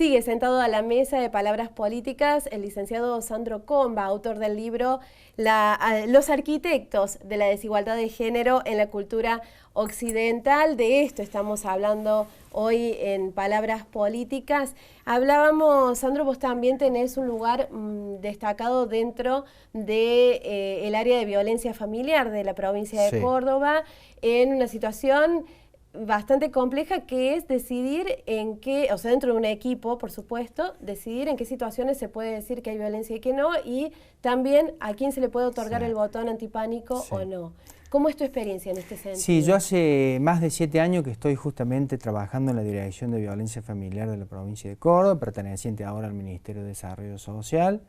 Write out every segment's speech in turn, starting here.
Sigue sentado a la mesa de palabras políticas el licenciado Sandro Comba, autor del libro Los arquitectos de la desigualdad de género en la cultura occidental. De esto estamos hablando hoy en Palabras Políticas. Hablábamos, Sandro, vos también tenés un lugar destacado dentro de el área de violencia familiar de la provincia de Córdoba, en una situación bastante compleja, que es decidir en qué, o sea, dentro de un equipo, por supuesto, decidir en qué situaciones se puede decir que hay violencia y que no, y también a quién se le puede otorgar el botón antipánico o no. ¿Cómo es tu experiencia en este sentido? Sí, yo hace más de 7 años que estoy justamente trabajando en la Dirección de Violencia Familiar de la provincia de Córdoba, perteneciente ahora al Ministerio de Desarrollo Social,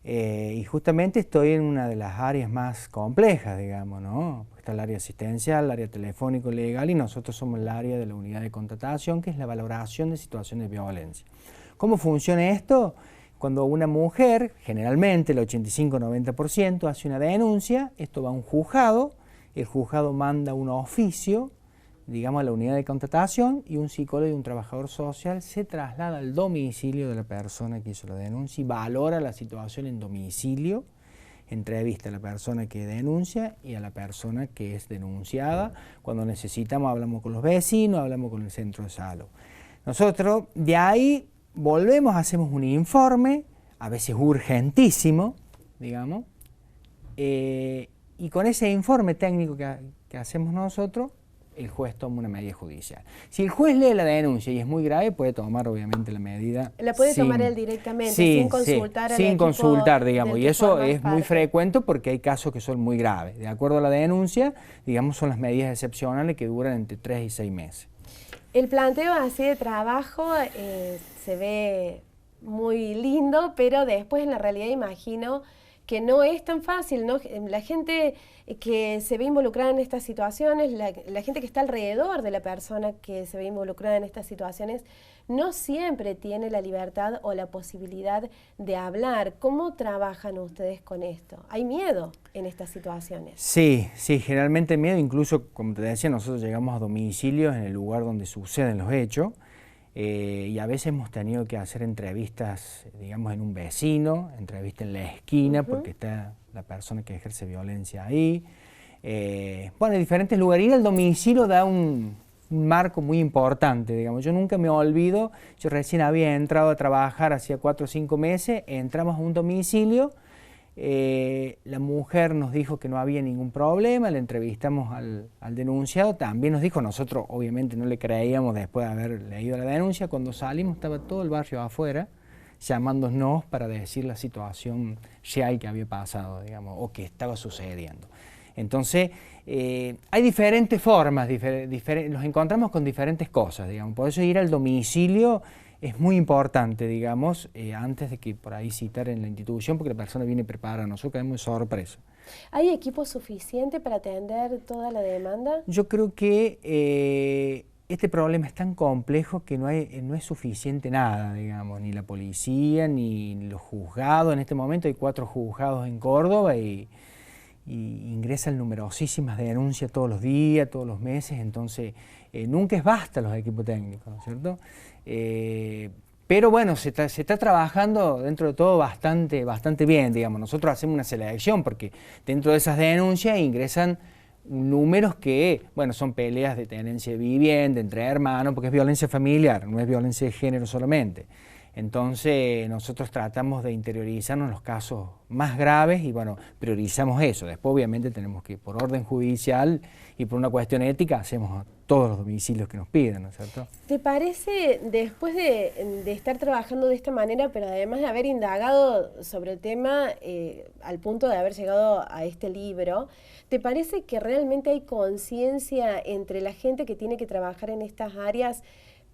y justamente estoy en una de las áreas más complejas, digamos, ¿no? Está el área asistencial, el área telefónico legal, y nosotros somos el área de la unidad de contratación, que es la valoración de situaciones de violencia. ¿Cómo funciona esto? Cuando una mujer, generalmente el 85-90%, hace una denuncia, esto va a un juzgado, el juzgado manda un oficio, digamos, a la unidad de contratación, y un psicólogo y un trabajador social se traslada al domicilio de la persona que hizo la denuncia y valora la situación en domicilio, entrevista a la persona que denuncia y a la persona que es denunciada. Cuando necesitamos hablamos con los vecinos, hablamos con el centro de salud. Nosotros de ahí volvemos, hacemos un informe, a veces urgentísimo, digamos, y con ese informe técnico que hacemos nosotros, el juez toma una medida judicial. Si el juez lee la denuncia y es muy grave, puede tomar obviamente la medida. La puede tomar él directamente, sin consultar al equipo. Sin consultar, digamos, y eso es muy frecuente porque hay casos que son muy graves. De acuerdo a la denuncia, digamos, son las medidas excepcionales que duran entre 3 y 6 meses. El planteo así de trabajo se ve muy lindo, pero después en la realidad imagino que no es tan fácil, ¿no? La gente que se ve involucrada en estas situaciones, la gente que está alrededor de la persona que se ve involucrada en estas situaciones, no siempre tiene la libertad o la posibilidad de hablar. ¿Cómo trabajan ustedes con esto? ¿Hay miedo en estas situaciones? Sí, generalmente miedo, incluso, como te decía, nosotros llegamos a domicilios en el lugar donde suceden los hechos, y a veces hemos tenido que hacer entrevistas, digamos, en un vecino, entrevista en la esquina, porque está la persona que ejerce violencia ahí. Bueno, en diferentes lugares. Ir al domicilio da un marco muy importante, digamos. Yo nunca me olvido, yo recién había entrado a trabajar hacía 4 o 5 meses, entramos a un domicilio, la mujer nos dijo que no había ningún problema, le entrevistamos al denunciado, también nos dijo, nosotros obviamente no le creíamos después de haber leído la denuncia. Cuando salimos estaba todo el barrio afuera llamándonos para decir la situación real que había pasado, digamos, o que estaba sucediendo. Entonces, hay diferentes formas, nos encontramos con diferentes cosas, digamos. Por eso ir al domicilio es muy importante, digamos, antes de que por ahí citar en la institución, porque la persona viene preparada, nosotros quedamos de sorpresa. ¿Hay equipo suficiente para atender toda la demanda? Yo creo que este problema es tan complejo que no es suficiente nada, digamos, ni la policía, ni los juzgados. En este momento hay 4 juzgados en Córdoba y ingresan numerosísimas denuncias todos los días, todos los meses, entonces nunca es basta los equipos técnicos, ¿no es cierto? Pero bueno, se está trabajando dentro de todo bastante bien, digamos. Nosotros hacemos una selección porque dentro de esas denuncias ingresan números que, bueno, son peleas de tenencia de vivienda, entre hermanos, porque es violencia familiar, no es violencia de género solamente. Entonces nosotros tratamos de interiorizarnos en los casos más graves y bueno, priorizamos eso. Después obviamente tenemos que, por orden judicial y por una cuestión ética, hacemos todos los domicilios que nos piden, ¿no es cierto? ¿Te parece, después de estar trabajando de esta manera, pero además de haber indagado sobre el tema al punto de haber llegado a este libro, ¿te parece que realmente hay conciencia entre la gente que tiene que trabajar en estas áreas?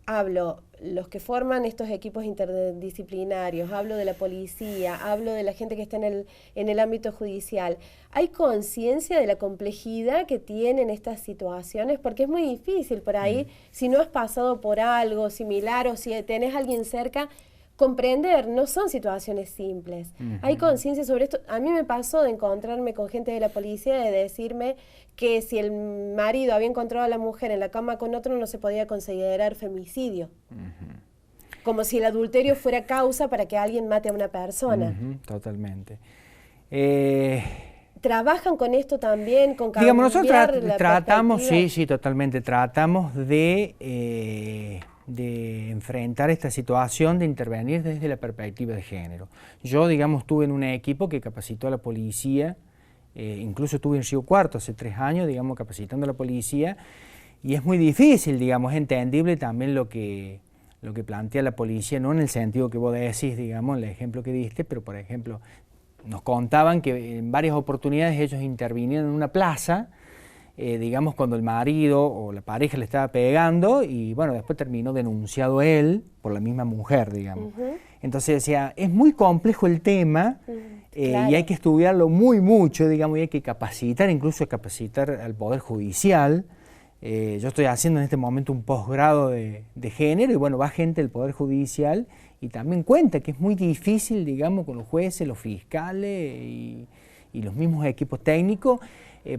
Hablo los que forman estos equipos interdisciplinarios, hablo de la policía, hablo de la gente que está en el ámbito judicial. ¿Hay conciencia de la complejidad que tienen estas situaciones? Porque es muy difícil por ahí, si no has pasado por algo similar o si tenés a alguien cerca, comprender, no son situaciones simples. Hay conciencia sobre esto. A mí me pasó de encontrarme con gente de la policía, de decirme que si el marido había encontrado a la mujer en la cama con otro no se podía considerar femicidio. como si el adulterio fuera causa para que alguien mate a una persona. Totalmente. ¿Trabajan con esto también, con cambiar digamos, nosotros tratamos, perspectiva? sí, totalmente, tratamos de enfrentar esta situación, de intervenir desde la perspectiva de género. Yo, digamos, estuve en un equipo que capacitó a la policía, incluso estuve en Río Cuarto hace 3 años, digamos, capacitando a la policía, y es muy difícil, digamos, es entendible también lo que plantea la policía, no en el sentido que vos decís, digamos, en el ejemplo que diste, pero por ejemplo, nos contaban que en varias oportunidades ellos intervinieron en una plaza, digamos, cuando el marido o la pareja le estaba pegando, y bueno, después terminó denunciado él por la misma mujer, digamos. Entonces, o sea, es muy complejo el tema, claro. y hay que estudiarlo mucho, digamos, y hay que capacitar, incluso capacitar al Poder Judicial. Yo estoy haciendo en este momento un posgrado de género, y bueno, va gente del Poder Judicial y también cuenta que es muy difícil, digamos, con los jueces, los fiscales y los mismos equipos técnicos,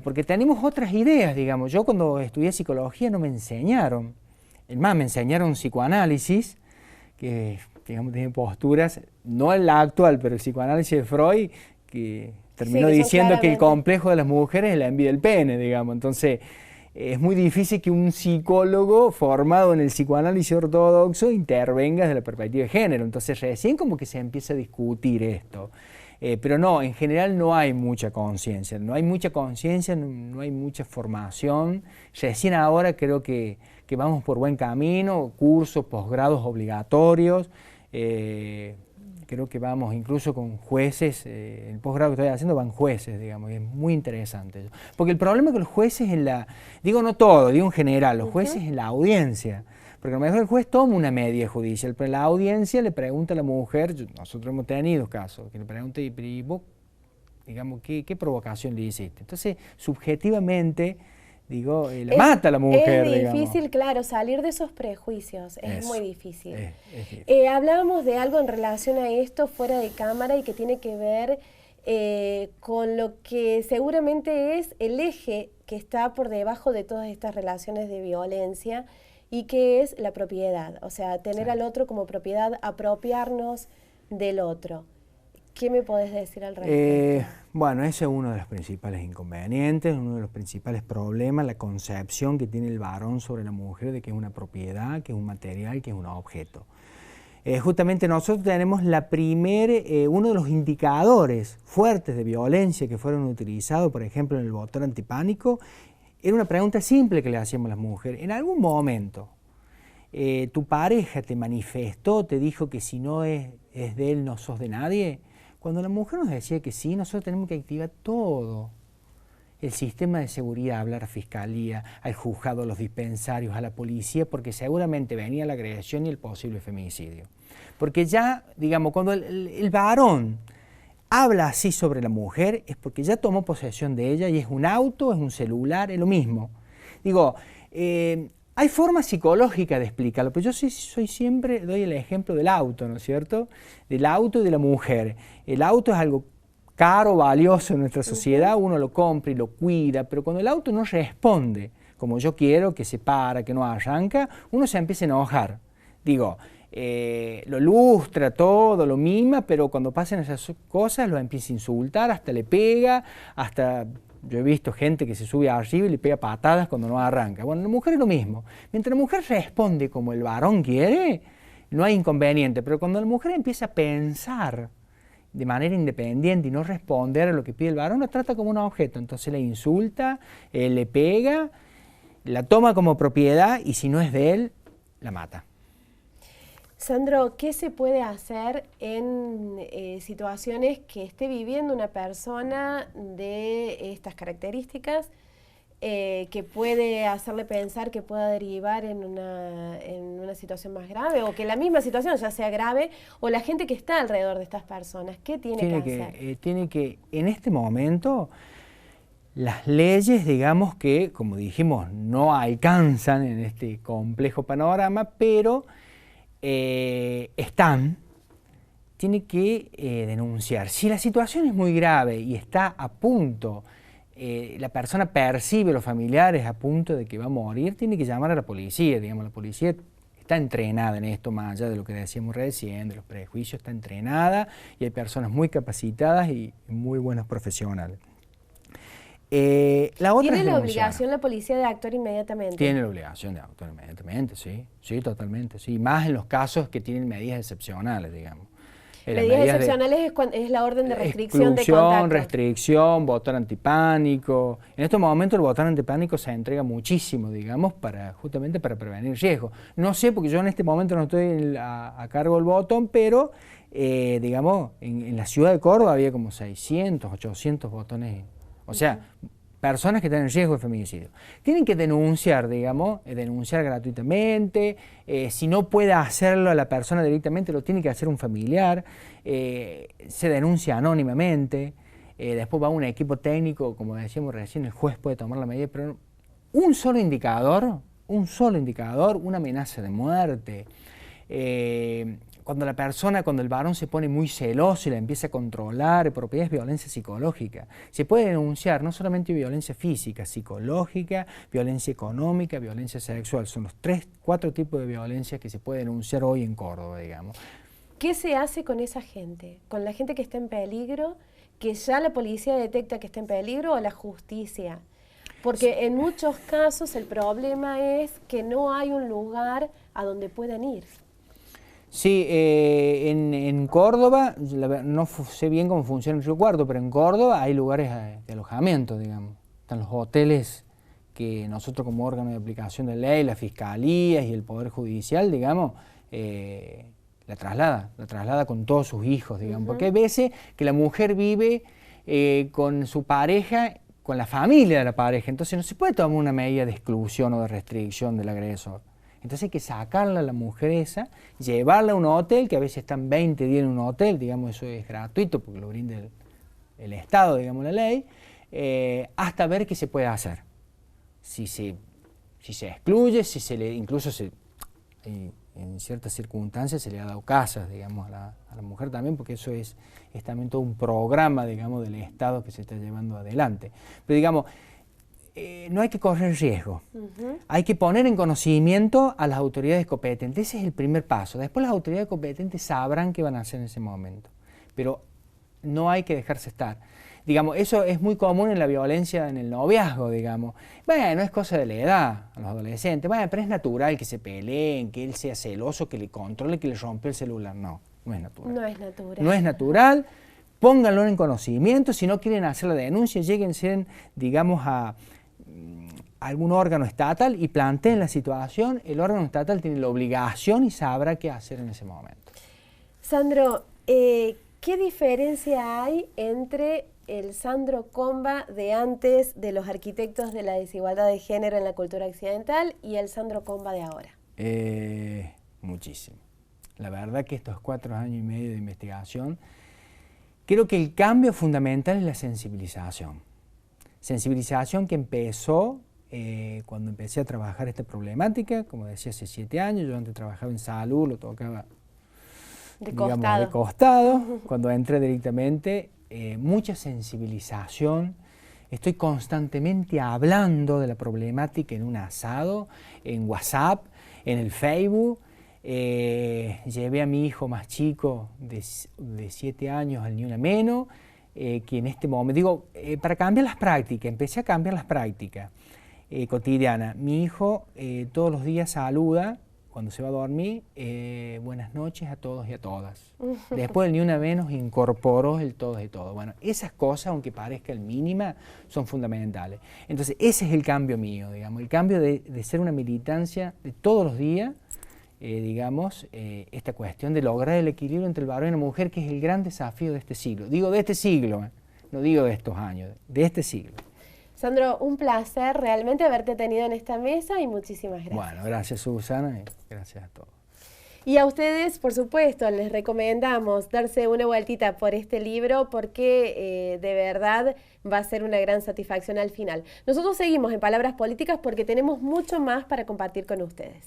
porque tenemos otras ideas, digamos. Yo cuando estudié psicología no me enseñaron, es más, me enseñaron psicoanálisis, que digamos tiene posturas, no la actual, pero el psicoanálisis de Freud, que terminó diciendo que el complejo de las mujeres es la envidia del pene, digamos. Entonces, es muy difícil que un psicólogo formado en el psicoanálisis ortodoxo intervenga desde la perspectiva de género. Entonces recién como que se empieza a discutir esto. Pero no, en general no hay mucha conciencia, no hay mucha formación. Recién ahora creo que vamos por buen camino, cursos, posgrados obligatorios. Creo que vamos incluso con jueces, el posgrado que estoy haciendo van jueces, digamos, y es muy interesante. Porque el problema con los jueces digo no todo, digo en general, los jueces en la audiencia. Porque a lo mejor el juez toma una medida judicial, pero en la audiencia le pregunta a la mujer, nosotros hemos tenido casos, que le pregunta, ¿y vos, digamos, qué provocación le hiciste? Entonces, subjetivamente, digo, la mata a la mujer, es difícil, digamos. claro, salir de esos prejuicios, es muy difícil. Es difícil. Hablábamos de algo en relación a esto fuera de cámara y que tiene que ver con lo que seguramente es el eje que está por debajo de todas estas relaciones de violencia y que es la propiedad, o sea, tener al otro como propiedad, apropiarnos del otro. ¿Qué me podés decir al respecto? Bueno, ese es uno de los principales inconvenientes, uno de los principales problemas, la concepción que tiene el varón sobre la mujer de que es una propiedad, que es un material, que es un objeto. Justamente nosotros tenemos uno de los indicadores fuertes de violencia que fueron utilizados, por ejemplo, en el botón antipánico, era una pregunta simple que le hacíamos a las mujeres. En algún momento, tu pareja te manifestó, te dijo que si no es de él, no sos de nadie. Cuando la mujer nos decía que sí, nosotros tenemos que activar todo. El sistema de seguridad, hablar a fiscalía, al juzgado, a los dispensarios, a la policía, porque seguramente venía la agresión y el posible femicidio. Porque ya, digamos, cuando el varón habla así sobre la mujer, es porque ya tomó posesión de ella y es un auto, es un celular, es lo mismo. Digo, hay formas psicológicas de explicarlo, pero yo siempre doy el ejemplo del auto, ¿no es cierto? Del auto y de la mujer. El auto es algo caro, valioso en nuestra sociedad, uno lo compra y lo cuida, pero cuando el auto no responde como yo quiero, que se para, que no arranca, uno se empieza a enojar. Digo, lo lustra todo, lo mima, pero cuando pasan esas cosas lo empieza a insultar, hasta le pega, hasta yo he visto gente que se sube arriba y le pega patadas cuando no arranca. Bueno, la mujer es lo mismo. Mientras la mujer responde como el varón quiere, no hay inconveniente, pero cuando la mujer empieza a pensar de manera independiente y no responder a lo que pide el varón, lo trata como un objeto. Entonces le insulta, le pega, la toma como propiedad y si no es de él, la mata. Sandro, ¿qué se puede hacer en situaciones que esté viviendo una persona de estas características que puede hacerle pensar que pueda derivar en una situación más grave o que la misma situación ya sea grave o la gente que está alrededor de estas personas? ¿Qué tiene que hacer? Tiene que, en este momento, las leyes, digamos que, como dijimos, no alcanzan en este complejo panorama, pero tiene que denunciar. Si la situación es muy grave y está a punto, la persona percibe, los familiares a punto de que va a morir, tiene que llamar a la policía, digamos, la policía está entrenada en esto, más allá de lo que decíamos recién, de los prejuicios, está entrenada y hay personas muy capacitadas y muy buenos profesionales. La otra ¿Tiene es la denunciar. obligación la policía de actuar inmediatamente? Tiene la obligación de actuar inmediatamente, sí, sí, totalmente, sí, más en los casos que tienen medidas excepcionales, digamos. Medidas excepcionales es la orden de restricción de exclusión, contacto. restricción, botón antipánico. En estos momentos el botón antipánico se entrega muchísimo, digamos, justamente para prevenir riesgos. No sé, porque yo en este momento no estoy a cargo del botón, pero, digamos, en la ciudad de Córdoba había como 600, 800 botones. O sea, personas que están en riesgo de feminicidio. Tienen que denunciar, digamos, denunciar gratuitamente. Si no puede hacerlo a la persona directamente, lo tiene que hacer un familiar. Se denuncia anónimamente. Después va un equipo técnico, como decíamos recién, el juez puede tomar la medida, pero un solo indicador, una amenaza de muerte. Cuando el varón se pone muy celoso y la empieza a controlar, propiedades de violencia psicológica. Se puede denunciar no solamente violencia física, psicológica, violencia económica, violencia sexual. Son los 4 tipos de violencia que se puede denunciar hoy en Córdoba, digamos. ¿Qué se hace con esa gente? ¿Con la gente que está en peligro, que ya la policía detecta que está en peligro, o la justicia? Porque en muchos casos el problema es que no hay un lugar a donde puedan ir. Sí, en Córdoba, no sé bien cómo funciona en Río Cuarto, pero en Córdoba hay lugares de alojamiento, digamos. Están los hoteles que nosotros como órgano de aplicación de ley, las fiscalías y el Poder Judicial, digamos, la traslada con todos sus hijos, digamos. Porque hay veces que la mujer vive con su pareja, con la familia de la pareja, entonces no se puede tomar una medida de exclusión o de restricción del agresor. Entonces hay que sacarla a la mujer esa, llevarla a un hotel, que a veces están 20 días en un hotel, digamos, eso es gratuito porque lo brinda el Estado, digamos, la ley, hasta ver qué se puede hacer. Si se excluye, incluso en ciertas circunstancias se le ha dado casas, digamos, a la mujer también, porque eso es también todo un programa, digamos, del Estado que se está llevando adelante. Pero digamos, no hay que correr riesgo. Hay que poner en conocimiento a las autoridades competentes. Ese es el primer paso. Después las autoridades competentes sabrán qué van a hacer en ese momento. Pero no hay que dejarse estar. Digamos, eso es muy común en la violencia en el noviazgo, digamos. Bueno, es cosa de la edad a los adolescentes. Bueno, pero es natural que se peleen, que él sea celoso, que le controle, que le rompe el celular. No, no es natural. No es natural. No es natural. Pónganlo en conocimiento. Si no quieren hacer la denuncia, lleguen, digamos, a algún órgano estatal y planteen la situación. El órgano estatal tiene la obligación y sabrá qué hacer en ese momento. Sandro, ¿qué diferencia hay entre el Sandro Comba de antes de los arquitectos de la desigualdad de género en la cultura occidental y el Sandro Comba de ahora? Muchísimo. La verdad que estos 4 años y medio de investigación, creo que el cambio fundamental es la sensibilización. Sensibilización que empezó cuando empecé a trabajar esta problemática, como decía, hace 7 años. Yo antes trabajaba en salud, lo tocaba de costado. Cuando entré directamente, mucha sensibilización. Estoy constantemente hablando de la problemática en un asado, en WhatsApp, en el Facebook. Llevé a mi hijo más chico de 7 años al Ni Una Menos, que en este momento, para cambiar las prácticas, empecé a cambiar las prácticas cotidianas. Mi hijo todos los días saluda, cuando se va a dormir, buenas noches a todos y a todas. Después el Ni Una Menos incorporó el todos y todos. Bueno, esas cosas, aunque parezcan mínimas, son fundamentales. Entonces, ese es el cambio mío, digamos, el cambio de ser una militancia de todos los días, digamos, esta cuestión de lograr el equilibrio entre el varón y la mujer, que es el gran desafío de este siglo. Digo de este siglo, no digo de estos años, de este siglo. Sandro, un placer realmente haberte tenido en esta mesa y muchísimas gracias. Bueno, gracias Susana y gracias a todos. Y a ustedes, por supuesto, les recomendamos darse una vueltita por este libro porque de verdad va a ser una gran satisfacción al final. Nosotros seguimos en Palabras Políticas porque tenemos mucho más para compartir con ustedes.